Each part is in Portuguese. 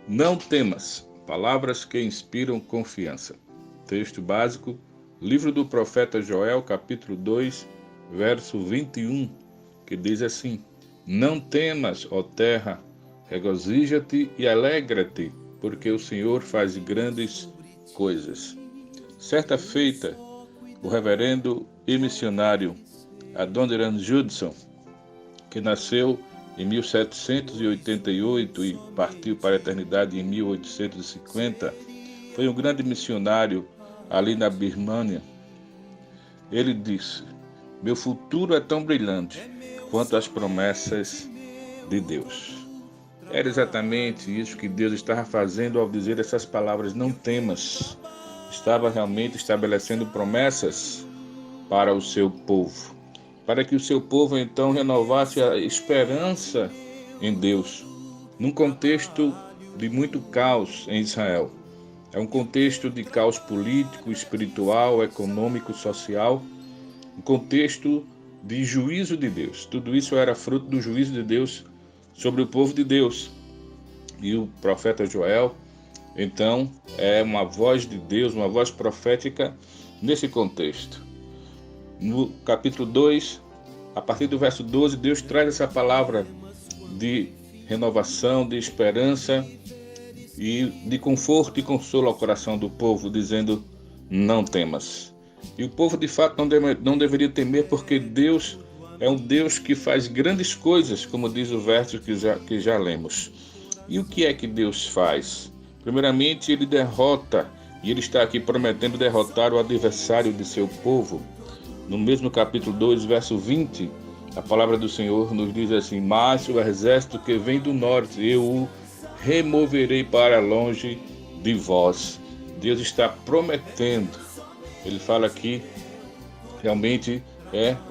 Não temas, palavras que inspiram confiança. Texto básico, livro do profeta Joel, capítulo 2, verso 21, que diz assim: Não temas, ó terra, regozija-te e alegra-te, porque o Senhor faz grandes coisas. Certa feita, o reverendo e missionário Adoniran Judson, que nasceu em 1788 e partiu para a eternidade em 1850, foi um grande missionário ali na Birmânia. Ele disse: Meu futuro é tão brilhante quanto as promessas de Deus. Era exatamente isso que Deus estava fazendo ao dizer essas palavras: não temas. Estava realmente estabelecendo promessas para o seu povo, para que o seu povo então renovasse a esperança em Deus, num contexto de muito caos em Israel. É um contexto de caos político, espiritual, econômico, social, um contexto de juízo de Deus. Tudo isso era fruto do juízo de Deus sobre o povo de Deus. E o profeta Joel, então, é uma voz de Deus, uma voz profética nesse contexto. No capítulo 2, a partir do verso 12, Deus traz essa palavra de renovação, de esperança e de conforto e consolo ao coração do povo, dizendo: não temas. E o povo de fato não deveria temer, porque Deus é um Deus que faz grandes coisas, como diz o verso que já lemos. E o que é que Deus faz? Primeiramente, ele derrota, e ele está aqui prometendo derrotar o adversário de seu povo. No mesmo capítulo 2, verso 20, a palavra do Senhor nos diz assim: Mas o exército que vem do norte, eu o removerei para longe de vós. Deus está prometendo. Ele fala aqui, realmente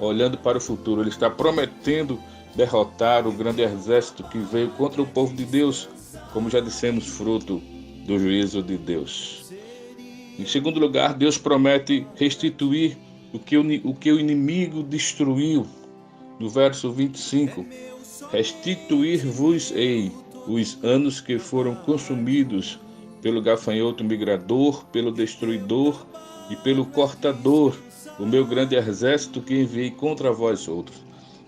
olhando para o futuro. Ele está prometendo derrotar o grande exército que veio contra o povo de Deus, como já dissemos, fruto do juízo de Deus. Em segundo lugar, Deus promete restituir o que o inimigo destruiu. No verso 25, restituir-vos-ei os anos que foram consumidos pelo gafanhoto migrador, pelo destruidor e pelo cortador, o meu grande exército que enviei contra vós outros.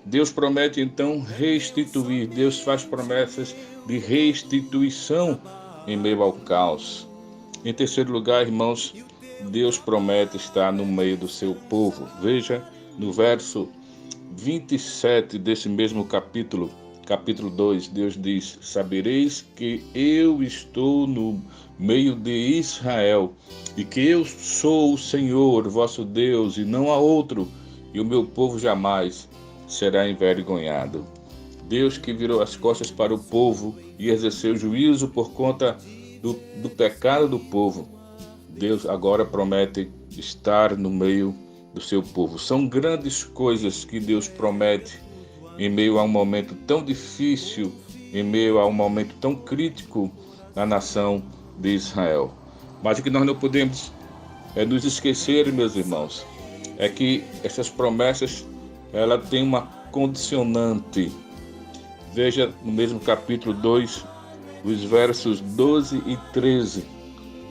Deus promete então restituir. Deus faz promessas de restituição em meio ao caos. Em terceiro lugar, irmãos, Deus promete estar no meio do seu povo. Veja no verso 27 desse mesmo capítulo 2, Deus diz: Sabereis que eu estou no meio de Israel, e que eu sou o Senhor, vosso Deus, e não há outro, e o meu povo jamais será envergonhado. Deus que virou as costas para o povo e exerceu juízo por conta do pecado do povo, Deus agora promete estar no meio do seu povo. São grandes coisas que Deus promete em meio a um momento tão difícil, em meio a um momento tão crítico na nação de Israel. Mas o que nós não podemos nos esquecer, meus irmãos, é que essas promessas, ela tem uma condicionante. Veja no mesmo capítulo 2, os versos 12 e 13.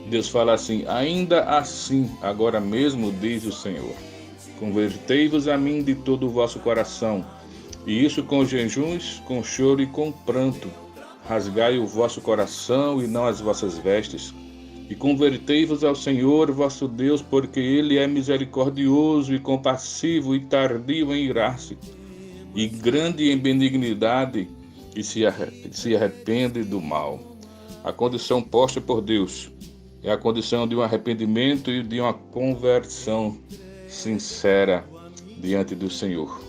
Deus fala assim: ainda assim, agora mesmo, diz o Senhor, convertei-vos a mim de todo o vosso coração, e isso com jejuns, com choro e com pranto. Rasgai o vosso coração e não as vossas vestes, e convertei-vos ao Senhor vosso Deus, porque Ele é misericordioso e compassivo e tardio em irar-se, e grande em benignidade, e se arrepende do mal. A condição posta por Deus é a condição de um arrependimento e de uma conversão sincera diante do Senhor.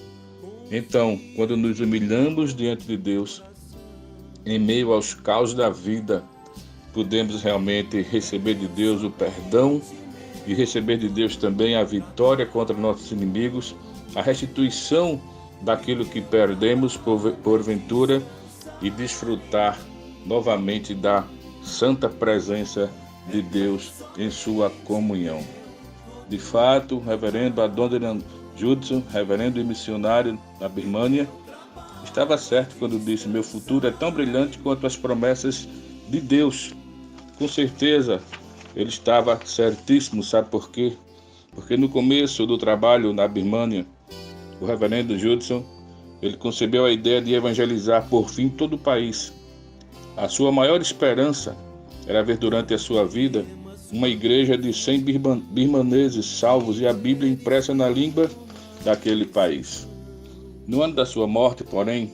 Então, quando nos humilhamos diante de Deus, em meio aos caos da vida, podemos realmente receber de Deus o perdão e receber de Deus também a vitória contra nossos inimigos, a restituição daquilo que perdemos porventura e desfrutar novamente da santa presença de Deus em sua comunhão. De fato, o reverendo Adoniran Judson, reverendo e missionário na Birmânia, estava certo quando disse: meu futuro é tão brilhante quanto as promessas de Deus. Com certeza, ele estava certíssimo, sabe por quê? Porque no começo do trabalho na Birmânia, o reverendo Judson, ele concebeu a ideia de evangelizar por fim todo o país. A sua maior esperança era ver durante a sua vida uma igreja de 100 birmaneses salvos e a Bíblia impressa na língua daquele país. No ano da sua morte, porém,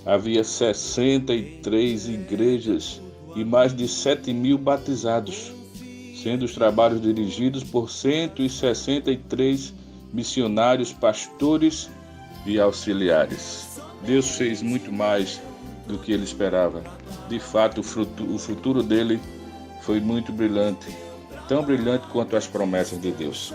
havia 63 igrejas e mais de 7.000 batizados, sendo os trabalhos dirigidos por 163 missionários, pastores e auxiliares. Deus fez muito mais do que ele esperava. De fato, o futuro dele foi muito brilhante, tão brilhante quanto as promessas de Deus.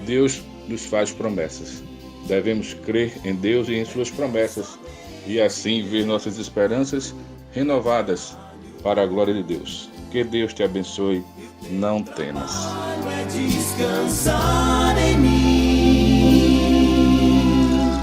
Deus nos faz promessas. Devemos crer em Deus e em suas promessas, e assim ver nossas esperanças renovadas para a glória de Deus. Que Deus te abençoe. Não temas. Descansar em mim.